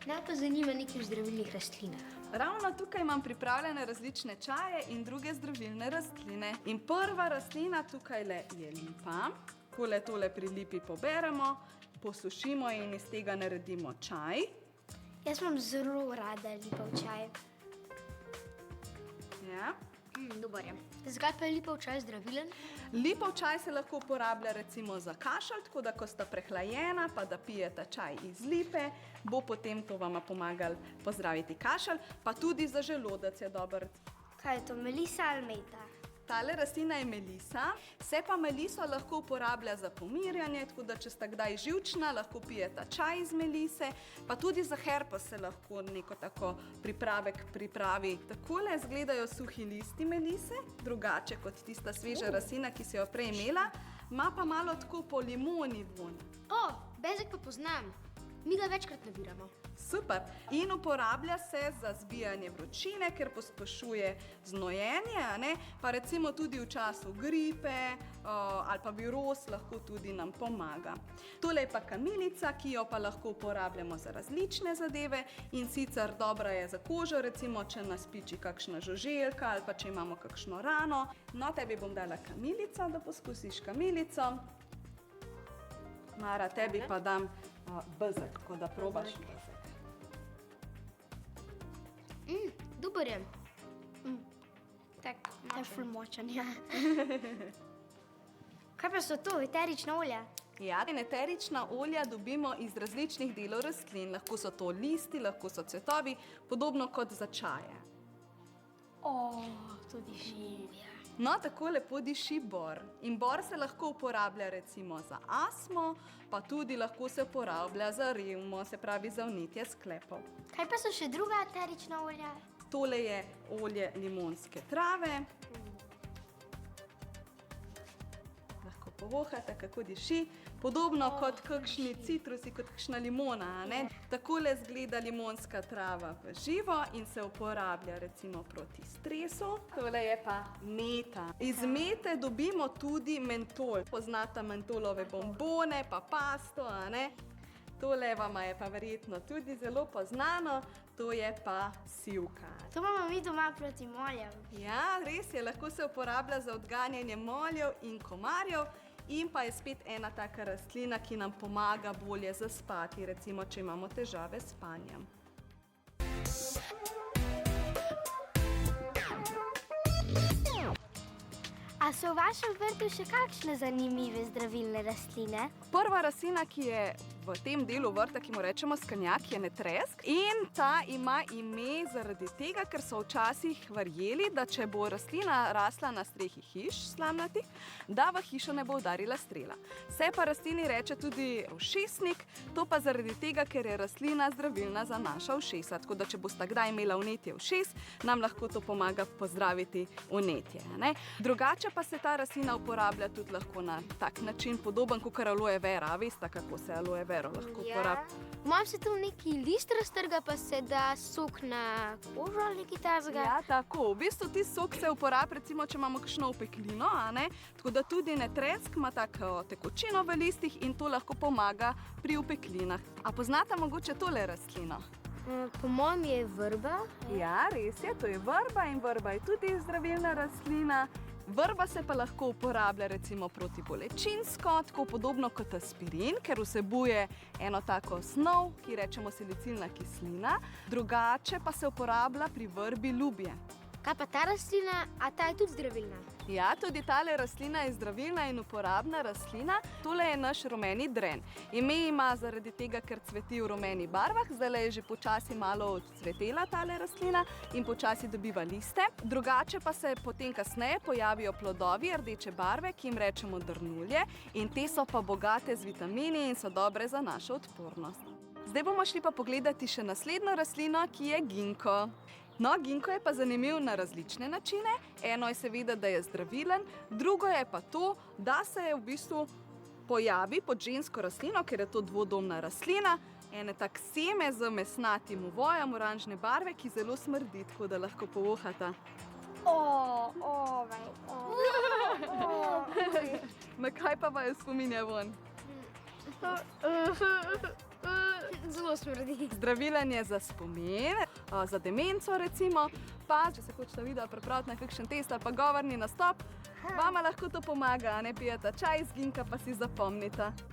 Naj pa zanima nekaj v zdravilnih rastlinah. Ravno tukaj imam pripravljene različne čaje in druge zdravilne rastline. In prva rastlina tukaj je lipa. Tole pri lipi poberemo, posušimo in iz tega naredimo čaj. Jaz imam zelo rada lipov čaj. Ja. Dobar je. Zakaj pa je lipov čaj zdravilen? Lipov čaj se lahko uporablja recimo za kašelj, tako da ko sta prehlajena, pa da pijeta čaj iz lipe, bo potem to vama pomagalo pozdraviti kašelj, pa tudi za želodec je dober. Kaj je to, melisa ali meta? Tale rastlina je melisa, se pa meliso lahko uporablja za pomirjanje, tako da če sta kdaj živčna, lahko pijeta čaj iz melise, pa tudi za herpes se lahko neko tako pripravek pripravi. Takole izgledajo suhi listi melise, drugače kot tista sveža rastlina, ki si jo prej imela, ima pa malo tako po limoni vonj. Bezeg pa poznam. Mi ga večkrat nabiramo. Super. In uporablja se za zbijanje vročine, ker pospešuje znojenje, ne? Pa recimo tudi v času gripe ali pa viroz lahko tudi nam pomaga. Tole je pa kamilica, ki jo pa lahko uporabljamo za različne zadeve in sicer dobra je za kožo, recimo če nas piči kakšna žuželka ali pa če imamo kakšno rano. No, tebi bom dala kamilico, da poskusiš kamilico. Mara, tebi pa dam bezeg, ko da probaš bezeg. Dobar je. Tak, je ful močan, ja. Kaj pa so to, eterična olja? Ja, eterična olja dobimo iz različnih delov rastlin. Lahko so to listi, lahko so cvetovi, podobno kot za čaje. To diši. No, tako lepo diši bor. In bor se lahko uporablja recimo za astmo, pa tudi lahko se uporablja za revmo, se pravi za vnetje sklepov. Kaj pa so še druga eterična olja? Tole je olje limonske trave. Lahko povohate, kako diši. Podobno kot kakšni citrusi, kot kakšna limona, ne? Takole izgleda limonska trava v živo in se uporablja recimo proti stresu. Tole je pa meta. Iz mete dobimo tudi mentol. Poznate mentolove bombone, pa pasto, a ne? Tole vama je pa verjetno tudi zelo poznano, to je pa sivka. To imamo mi doma proti moljem. Ja, res je, lahko se uporablja za odganjanje moljev in komarjev in pa je spet ena taka rastlina, ki nam pomaga bolje zaspati, recimo, če imamo težave s spanjem. A so v vašem vrtu še kakšne zanimive zdravilne rastline? Prva rastlina, ki je v tem delu vrta, ki mu rečemo skanjak, je netresk in ta ima ime zaradi tega, ker so včasih verjeli, da če bo rastlina rasla na strehi hiš slamnatih, da v hišo ne bo udarila strela. Se pa rastlini reče tudi ušesnik, to pa zaradi tega, ker je rastlina zdravilna za naša ušesa. Tako da, če boste kdaj imela vnetje ušes, nam lahko to pomaga pozdraviti vnetje, ne? Drugače pa se ta rastlina uporablja tudi lahko na tak način, podoben kot aloe vera. A veste, kako se aloe vera lahko uporablja? Imam se tu neki list raztrga, pa se da sok na kožo ali nekaj takega. Ja, tako. V bistvu ti sok se uporablja, recimo, če imamo kakšno opeklino, a ne? Tako da tudi netresk ima tako tekočino v listih in to lahko pomaga pri opeklinah. A poznate mogoče tole rastlino? Po mojem je vrba. Ja, res je, to je vrba in vrba je tudi zdravilna rastlina. Vrba se pa lahko uporablja recimo proti bolečinsko, tako podobno kot aspirin, ker vsebuje eno tako snov, ki rečemo salicilna kislina. Drugače pa se uporablja pri vrbi lubje. Kaj pa ta rastlina, a ta je tudi zdravilna? Ja, tudi tale rastlina je zdravilna in uporabna rastlina. Tole je naš rumeni dren. Ime ima zaradi tega, ker cveti v rumenih barvah. Zdajle je že počasi malo odcvetela tale rastlina in počasi dobiva liste. Drugače pa se potem kasneje pojavijo plodovi rdeče barve, ki jim rečemo drnulje, in te so pa bogate z vitamini in so dobre za našo odpornost. Zdaj bomo šli pa pogledati še naslednjo rastlino, ki je ginko. No, ginko je pa zanimiv na različne načine. Eno je seveda, da je zdravilen, drugo je pa to, da se je v bistvu pojavi pod žensko rastlino, ker je to dvodomna rastlina, ene tak seme z mesnatim uvojem oranžne barve, ki zelo smrdi, tako da lahko povohata. Na kaj pa vaju spominja von? Zelo smrdi. Zdravilanje za spomin, za demenco recimo, pa če se hočete video pripraviti na kakšen test ali pa govorni nastop, vama lahko to pomaga, a ne pijete čaj iz ginka, pa si zapomnite.